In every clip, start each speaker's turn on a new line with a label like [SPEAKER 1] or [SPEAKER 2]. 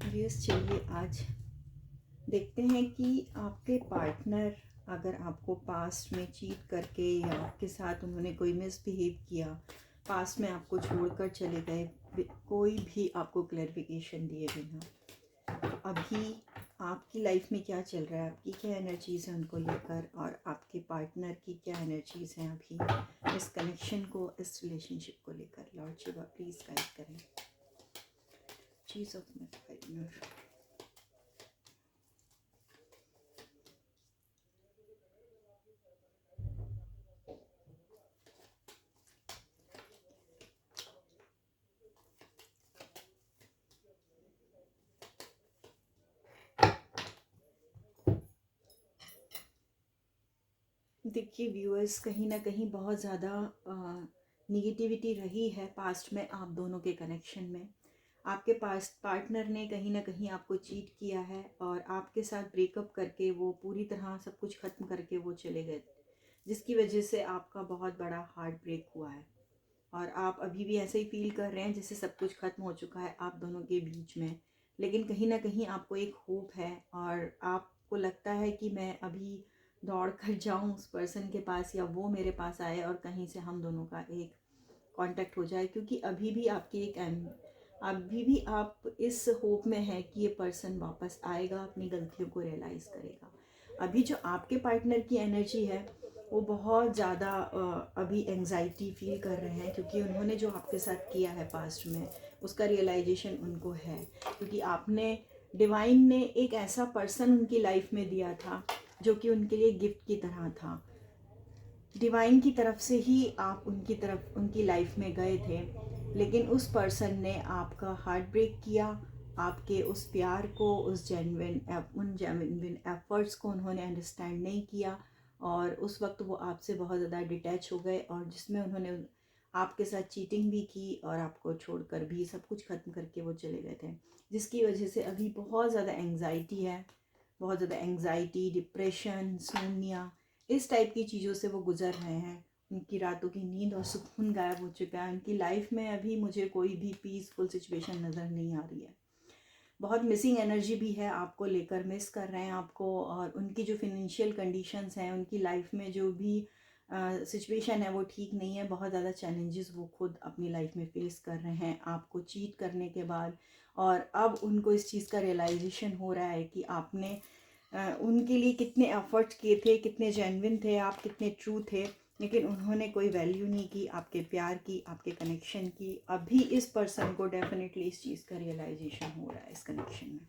[SPEAKER 1] Viewers, चलिए आज देखते हैं कि आपके पार्टनर अगर आपको पास्ट में चीट करके या आपके साथ उन्होंने कोई मिसबिहेव किया, पास्ट में आपको छोड़कर चले गए, कोई भी आपको क्लैरिफिकेशन दिए बिना, तो अभी आपकी लाइफ में क्या चल रहा है, आपकी क्या एनर्जीज़ हैं उनको लेकर, और आपके पार्टनर की क्या एनर्जीज़ हैं अभी इस कनेक्शन को, इस रिलेशनशिप को लेकर। लॉर्ड शिवा प्लीज़ गाइड करें। चीज़ ऑफ माय पार्टनर। देखिए व्यूअर्स, कहीं ना कहीं बहुत ज़्यादा निगेटिविटी रही है पास्ट में आप दोनों के कनेक्शन में। आपके पास्ट पार्टनर ने कहीं ना कहीं आपको चीट किया है और आपके साथ ब्रेकअप करके वो पूरी तरह सब कुछ ख़त्म करके वो चले गए, जिसकी वजह से आपका बहुत बड़ा हार्ट ब्रेक हुआ है। और आप अभी भी ऐसे ही फील कर रहे हैं जैसे सब कुछ ख़त्म हो चुका है आप दोनों के बीच में। लेकिन कहीं ना कहीं आपको एक होप है और आपको लगता है कि मैं अभी दौड़ कर जाऊँ उस पर्सन के पास या वो मेरे पास आए और कहीं से हम दोनों का एक कांटेक्ट हो जाए, क्योंकि अभी भी आपकी एक अभी भी आप इस होप में है कि ये पर्सन वापस आएगा, अपनी गलतियों को रियलाइज़ करेगा। अभी जो आपके पार्टनर की एनर्जी है वो बहुत ज़्यादा अभी एंजाइटी फील कर रहे हैं, क्योंकि उन्होंने जो आपके साथ किया है पास्ट में उसका रियलाइजेशन उनको है, क्योंकि आपने डिवाइन ने एक ऐसा पर्सन उनकी लाइफ में दिया था जो कि उनके लिए गिफ्ट की तरह था। डिवाइन की तरफ से ही आप उनकी तरफ उनकी लाइफ में गए थे, लेकिन उस पर्सन ने आपका हार्ट ब्रेक किया। आपके उस प्यार को, उस जेन्युइन एफर्ट्स को उन्होंने अंडरस्टैंड नहीं किया और उस वक्त वो आपसे बहुत ज़्यादा डिटैच हो गए, और जिसमें उन्होंने आपके साथ चीटिंग भी की और आपको छोड़कर भी सब कुछ ख़त्म करके वो चले गए थे, जिसकी वजह से अभी बहुत ज़्यादा एंग्जाइटी है। बहुत ज़्यादा एंग्जाइटी, डिप्रेशन, सोनिया, इस टाइप की चीज़ों से वो गुजर रहे हैं। उनकी रातों की नींद और सुकून गायब हो चुका है। उनकी लाइफ में अभी मुझे कोई भी पीसफुल सिचुएशन नज़र नहीं आ रही है। बहुत मिसिंग एनर्जी भी है, आपको लेकर मिस कर रहे हैं आपको, और उनकी जो फिनेंशियल कंडीशंस हैं, उनकी लाइफ में जो भी सिचुएशन है वो ठीक नहीं है। बहुत ज़्यादा चैलेंजेस वो खुद अपनी लाइफ में फेस कर रहे हैं आपको चीट करने के बाद, और अब उनको इस चीज़ का रियलाइजेशन हो रहा है कि आपने उनके लिए कितने एफर्ट्स किए थे, कितने जेन्युइन थे आप, कितने ट्रू थे, लेकिन उन्होंने कोई वैल्यू नहीं की आपके प्यार की, आपके कनेक्शन की। अभी इस पर्सन को डेफिनेटली इस चीज़ का रियलाइजेशन हो रहा है इस कनेक्शन में।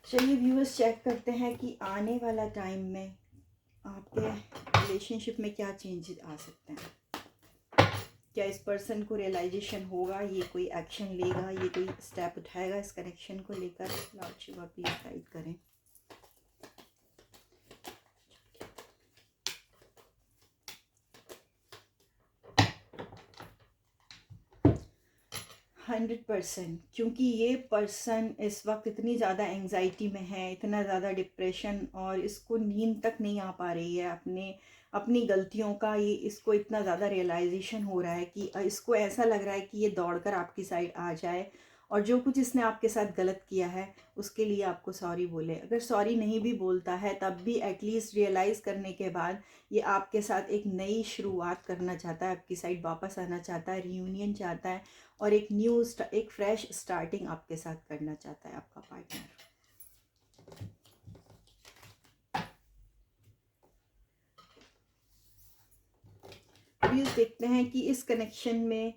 [SPEAKER 1] चलिए व्यूअर्स, चेक करते हैं कि आने वाला टाइम में आपके रिलेशनशिप में क्या चेंजेस आ सकते हैं। क्या इस पर्सन को रियलाइजेशन होगा, ये कोई एक्शन लेगा, ये कोई स्टेप उठाएगा इस कनेक्शन को लेकर। लॉर्ड शिवा प्लीज गाइड करें। 100%, क्योंकि ये पर्सन इस वक्त इतनी ज़्यादा एंजाइटी में है, इतना ज़्यादा डिप्रेशन, और इसको नींद तक नहीं आ पा रही है अपने अपनी गलतियों का। ये इसको इतना ज़्यादा रियलाइजेशन हो रहा है कि इसको ऐसा लग रहा है कि ये दौड़कर आपकी साइड आ जाए और जो कुछ इसने आपके साथ गलत किया है उसके लिए आपको सॉरी बोले। अगर सॉरी नहीं भी बोलता है तब भी एटलीस्ट रियलाइज़ करने के बाद ये आपके साथ एक नई शुरुआत करना चाहता है, आपकी साइड वापस आना चाहता है, रियूनियन चाहता है, और एक फ्रेश स्टार्टिंग आपके साथ करना चाहता है आपका पार्टनर। प्लीज देखते हैं कि इस कनेक्शन में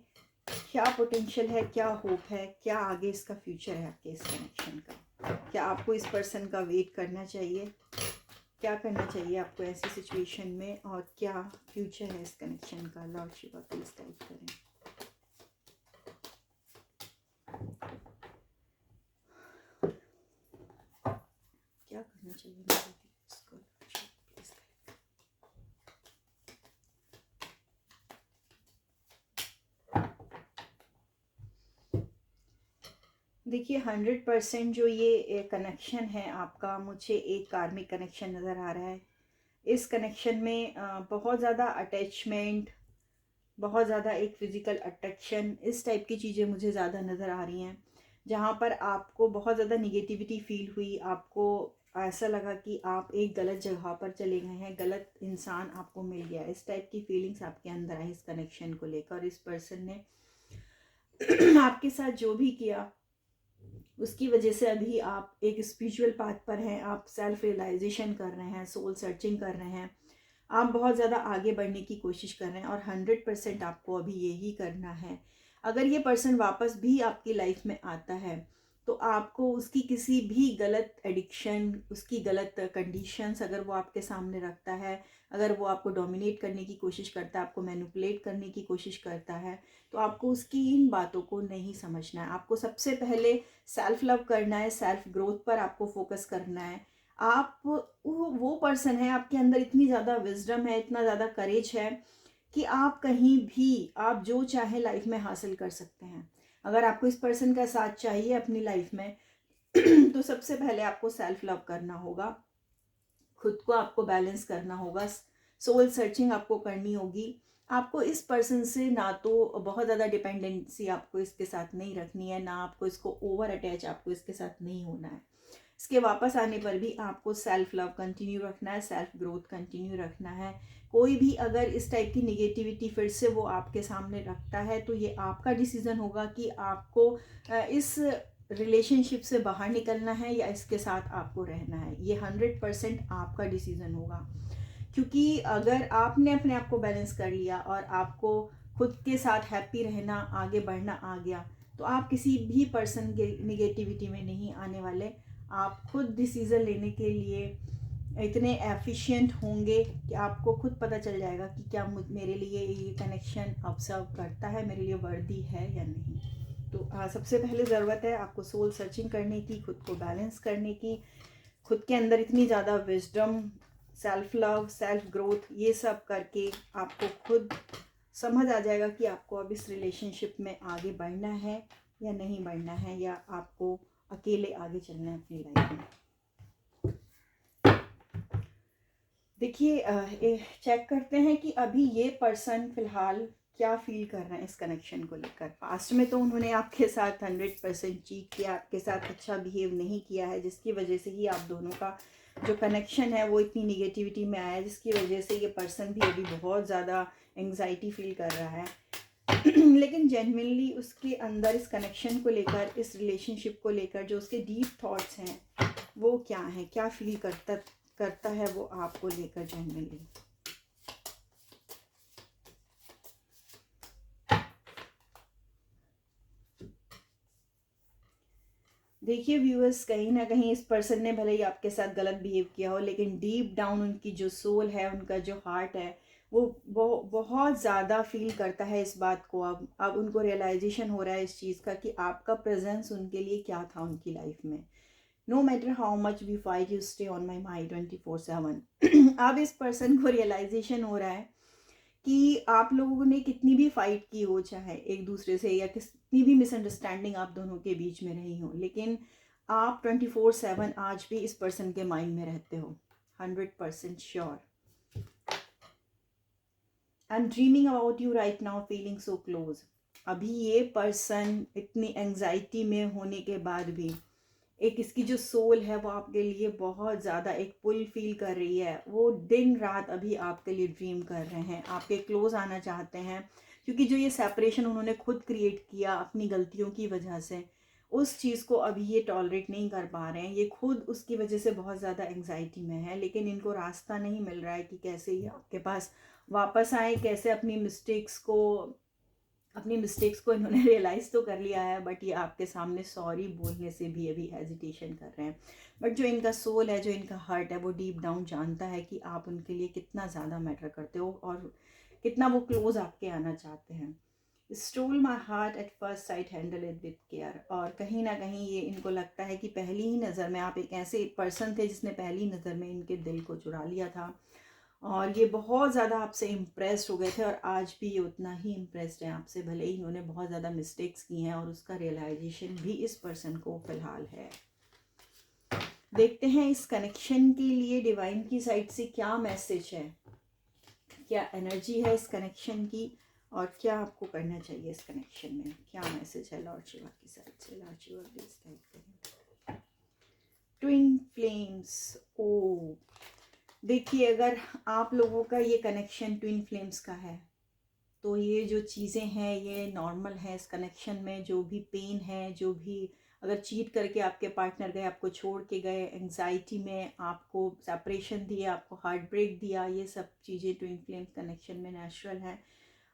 [SPEAKER 1] क्या पोटेंशियल है, क्या होप है, क्या आगे इसका फ्यूचर है आपके इस कनेक्शन का। क्या आपको इस पर्सन का वेट करना चाहिए, क्या करना चाहिए आपको ऐसी सिचुएशन में, और क्या फ्यूचर है इस कनेक्शन का। लॉर्ड शिवा प्लीज गाइड करें। क्या करना चाहिए मुझे इसको। प्लीज। देखिए 100% जो ये कनेक्शन है आपका, मुझे एक कार्मिक कनेक्शन नज़र आ रहा है। इस कनेक्शन में बहुत ज़्यादा अटैचमेंट, बहुत ज़्यादा एक फिज़िकल अट्रैक्शन, इस टाइप की चीज़ें मुझे ज़्यादा नज़र आ रही हैं। जहाँ पर आपको बहुत ज़्यादा निगेटिविटी फील हुई, आपको ऐसा लगा कि आप एक गलत जगह पर चले गए हैं, गलत इंसान आपको मिल गया। इस टाइप की फीलिंग्स आपके अंदर आई इस कनेक्शन को लेकर। और इस पर्सन ने आपके साथ जो भी किया उसकी वजह से अभी आप एक स्पिरिचुअल पाथ पर हैं, आप सेल्फ रियलाइजेशन कर रहे हैं, सोल सर्चिंग कर रहे हैं, आप बहुत ज़्यादा आगे बढ़ने की कोशिश कर रहे हैं और 100% आपको अभी यही करना है। अगर ये पर्सन वापस भी आपकी लाइफ में आता है तो आपको उसकी किसी भी गलत एडिक्शन, उसकी गलत कंडीशंस अगर वो आपके सामने रखता है, अगर वो आपको डोमिनेट करने की कोशिश करता है, आपको मैनिपुलेट करने की कोशिश करता है, तो आपको उसकी इन बातों को नहीं समझना है। आपको सबसे पहले सेल्फ लव करना है, सेल्फ ग्रोथ पर आपको फोकस करना है। आप वो पर्सन है, आपके अंदर इतनी ज़्यादा विजडम है, इतना ज़्यादा करेज है कि आप कहीं भी आप जो चाहे लाइफ में हासिल कर सकते हैं। अगर आपको इस पर्सन का साथ चाहिए अपनी लाइफ में तो सबसे पहले आपको सेल्फ लव करना होगा, खुद को आपको बैलेंस करना होगा, सोल सर्चिंग आपको करनी होगी। आपको इस पर्सन से ना तो बहुत ज़्यादा डिपेंडेंसी आपको इसके साथ नहीं रखनी है, ना आपको इसको ओवर अटैच आपको इसके साथ नहीं होना है। इसके वापस आने पर भी आपको सेल्फ लव कंटिन्यू रखना है, सेल्फ ग्रोथ कंटिन्यू रखना है। कोई भी अगर इस टाइप की निगेटिविटी फिर से वो आपके सामने रखता है तो ये आपका डिसीज़न होगा कि आपको इस रिलेशनशिप से बाहर निकलना है या इसके साथ आपको रहना है। ये 100% आपका डिसीज़न होगा, क्योंकि अगर आपने अपने आप को बैलेंस कर लिया और आपको खुद के साथ हैप्पी रहना, आगे बढ़ना आ गया, तो आप किसी भी पर्सन के निगेटिविटी में नहीं आने वाले। आप खुद डिसीज़न लेने के लिए इतने एफिशिएंट होंगे कि आपको खुद पता चल जाएगा कि क्या मेरे लिए ये कनेक्शन ऑब्जर्व करता है, मेरे लिए वर्दी है या नहीं। तो सबसे पहले ज़रूरत है आपको सोल सर्चिंग करने की, खुद को बैलेंस करने की, खुद के अंदर इतनी ज़्यादा wisdom, self love, self growth, ये सब करके आपको खुद समझ आ जाएगा कि आपको अब इस रिलेशनशिप में आगे बढ़ना है या नहीं बढ़ना है, या आपको अकेले आगे चलना है अपनी लाइफ में। देखिए, चेक करते हैं कि अभी ये पर्सन फिलहाल क्या फील कर रहे हैं इस कनेक्शन को लेकर। पास्ट में तो उन्होंने आपके साथ 100% चीट किया, आपके साथ अच्छा बिहेव नहीं किया है, जिसकी वजह से ही आप दोनों का जो कनेक्शन है वो इतनी निगेटिविटी में आया है, जिसकी वजह से ये पर्सन भी अभी बहुत ज़्यादा एंग्जाइटी फील कर रहा है। लेकिन जेन्युइनली उसके अंदर इस कनेक्शन को लेकर, इस रिलेशनशिप को लेकर जो उसके डीप थॉट्स हैं वो क्या हैं, क्या फील करता है वो आपको लेकर जेन्युइनली। देखिए व्यूअर्स, कहीं ना कहीं इस पर्सन ने भले ही आपके साथ गलत बिहेव किया हो, लेकिन डीप डाउन उनकी जो सोल है, उनका जो हार्ट है, वो बहुत ज़्यादा फील करता है इस बात को। अब उनको रियलाइजेशन हो रहा है इस चीज़ का कि आपका प्रेजेंस उनके लिए क्या था उनकी लाइफ में। No matter how much we fight, you stay on my mind 24/7। अब इस पर्सन को रियलाइजेशन हो रहा है कि आप लोगों ने कितनी भी फाइट की हो, चाहे एक दूसरे से, या कितनी भी मिसअंडरस्टैंडिंग आप दोनों के बीच में रही हो, लेकिन आप 24/7 आज भी इस पर्सन के माइंड में रहते हो। 100% sure. I am dreaming about you right now, feeling so close. अभी ये पर्सन इतनी एंग्जाइटी में होने के बाद भी एक इसकी जो सोल है वो आपके लिए बहुत ज़्यादा एक पुल फील कर रही है। वो दिन रात अभी आपके लिए ड्रीम कर रहे हैं, आपके क्लोज आना चाहते हैं, क्योंकि जो ये सेपरेशन उन्होंने खुद क्रिएट किया अपनी गलतियों की वजह से, उस चीज़ को अभी ये टॉलरेट नहीं कर पा रहे हैं। ये खुद उसकी वजह से बहुत ज़्यादा एंग्जाइटी में है, लेकिन इनको रास्ता नहीं मिल रहा है कि कैसे ये आपके पास वापस आए, कैसे अपनी मिस्टेक्स को इन्होंने रियलाइज़ तो कर लिया है, बट ये आपके सामने सॉरी बोलने से भी अभी हेजिटेशन कर रहे हैं। बट जो इनका सोल है, जो इनका हार्ट है, वो डीप डाउन जानता है कि आप उनके लिए कितना ज़्यादा मैटर करते हो और कितना वो क्लोज आपके आना चाहते हैं। Stole my heart at first sight, handle it with care. और कहीं ना कहीं ये इनको लगता है कि पहली ही नज़र में आप एक ऐसे पर्सन थे जिसने पहली नज़र में इनके दिल को चुरा लिया था, और ये बहुत ज़्यादा आपसे इम्प्रेस्ड हो गए थे, और आज भी ये उतना ही इम्प्रेस्ड है आपसे, भले ही इन्होंने बहुत ज़्यादा मिस्टेक्स की हैं, और उसका रियलाइजेशन भी इस पर्सन को फ़िलहाल है। देखते हैं इस कनेक्शन के लिए डिवाइन की साइड से क्या मैसेज है, क्या एनर्जी है इस कनेक्शन की, और क्या आपको करना चाहिए इस कनेक्शन में, क्या मैसेज है लॉर्ड शिवा की साइड से। लॉर्ड शिवा प्लीज गाइड करें। ट्विन फ्लेम्स, ओ देखिए, अगर आप लोगों का ये कनेक्शन ट्विन फ्लेम्स का है तो ये जो चीज़ें हैं ये नॉर्मल है। इस कनेक्शन में जो भी पेन है, जो भी अगर चीट करके आपके पार्टनर गए, आपको छोड़ के गए, एंग्जाइटी में आपको सेपरेशन दिया, आपको हार्ट ब्रेक दिया, ये सब चीज़ें ट्विन फ्लेम्स कनेक्शन में नेचुरल है।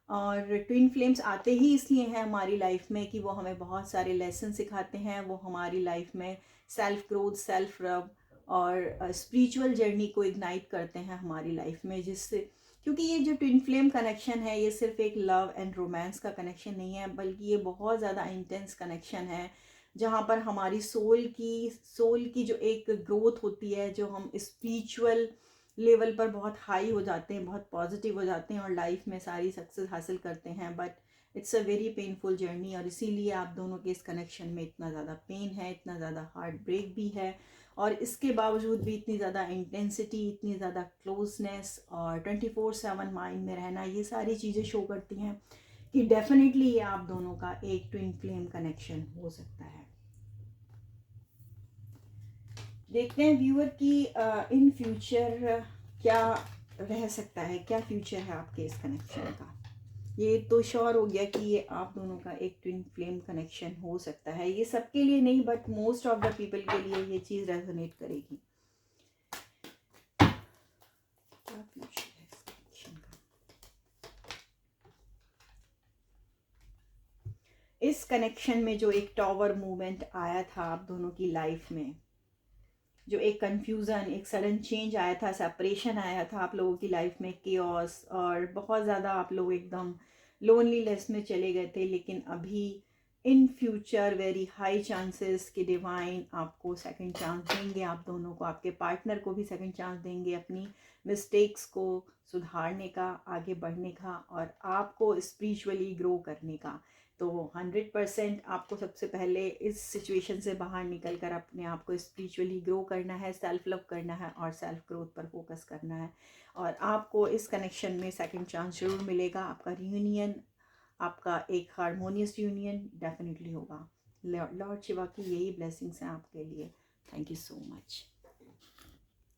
[SPEAKER 1] और ट्विन फ्लेम्स आते ही इसलिए हैं हमारी लाइफ में कि वो हमें बहुत सारे लेसन सिखाते हैं। वो हमारी लाइफ में सेल्फ ग्रोथ, सेल्फ लव और स्पिरिचुअल जर्नी को इग्नाइट करते हैं हमारी लाइफ में, जिससे क्योंकि ये जो ट्विन फ्लेम कनेक्शन है ये सिर्फ एक लव एंड रोमांस का कनेक्शन नहीं है, बल्कि ये बहुत ज़्यादा इंटेंस कनेक्शन है जहाँ पर हमारी सोल की जो एक ग्रोथ होती है, जो हम स्पिरिचुअल लेवल पर बहुत हाई हो जाते हैं, बहुत पॉजिटिव हो जाते हैं और लाइफ में सारी सक्सेस हासिल करते हैं। But it's a very painful journey और इसीलिए आप दोनों के इस कनेक्शन में इतना ज़्यादा पेन है, इतना ज़्यादा हार्ट ब्रेक भी है, और इसके बावजूद भी इतनी ज़्यादा इंटेंसिटी, इतनी ज़्यादा क्लोजनेस और 24/7 माइंड में रहना, ये सारी चीज़ें शो करती हैं कि डेफिनेटली ये आप दोनों का एक ट्विन फ्लेम कनेक्शन हो सकता है। देखते हैं व्यूअर की इन फ्यूचर क्या रह सकता है, क्या फ्यूचर है आपके इस कनेक्शन का। ये तो श्योर हो गया कि ये आप दोनों का एक ट्विन फ्लेम कनेक्शन हो सकता है। ये सबके लिए नहीं but most of the people के लिए ये चीज़ रेजोनेट करेगी। क्या फ्यूचर है इस कनेक्शन का। इस कनेक्शन में जो एक टॉवर मूवमेंट आया था आप दोनों की लाइफ में, जो एक कंफ्यूजन, एक सडन चेंज आया था, सेपरेशन आया था आप लोगों की लाइफ में, केओस, और बहुत ज़्यादा आप लोग एकदम लोनलीनेस में चले गए थे, लेकिन अभी in future very high chances कि डिवाइन आपको सेकंड चांस देंगे, आप दोनों को, आपके पार्टनर को भी सेकंड चांस देंगे अपनी मिस्टेक्स को सुधारने का, आगे बढ़ने का और आपको स्पिरिचुअली ग्रो करने का। तो 100% आपको सबसे पहले इस सिचुएशन से बाहर निकल कर अपने आप को स्पिरिचुअली ग्रो करना है, सेल्फ लव करना है और सेल्फ ग्रोथ पर फोकस करना है। और आपको इस कनेक्शन में सेकंड चांस जरूर मिलेगा। आपका रियूनियन, आपका एक हारमोनियस यूनियन डेफिनेटली होगा। लॉर्ड शिवा की यही ब्लेसिंग्स हैं आपके लिए। Thank you so much.